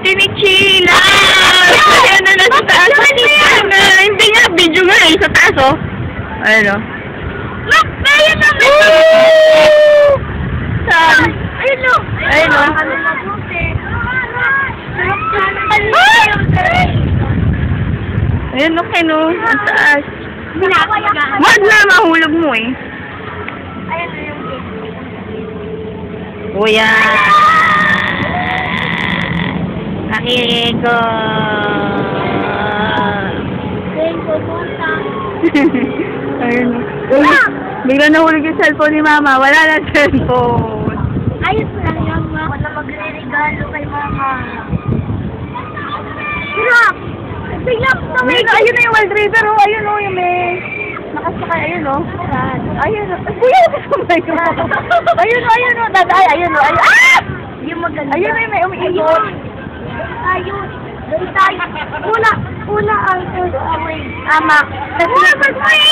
Chinichila! Ayan na sa taas. Hindi nga, video nga eh, sa taas oh. Ayun oh. Look! Ayun na! Saan? Ayun o! Ayun o. Ayun o, Ken o. Ang taas. Wag na, mahulog mo eh. Ayun na yung Kuya! Nakiko! Ayun o. Bigla nahulog yung cellphone ni Mama. Wala na cellphone. Ayos lang yun, ma. Wala magre-regalo kay Mama. Hirap! Bigla ko na Ayun na yung wild river o. Ayun o, yung may... Nakasakay. Ayun o. Ayun o. Kuya, kasabay ko. Ayun o, ayun o. Ay, ayun o. Ah! Yung maganda. Ayun o, yung may umiikot. Ayun. Doon tayo. Una ang away. Ama. Kasi,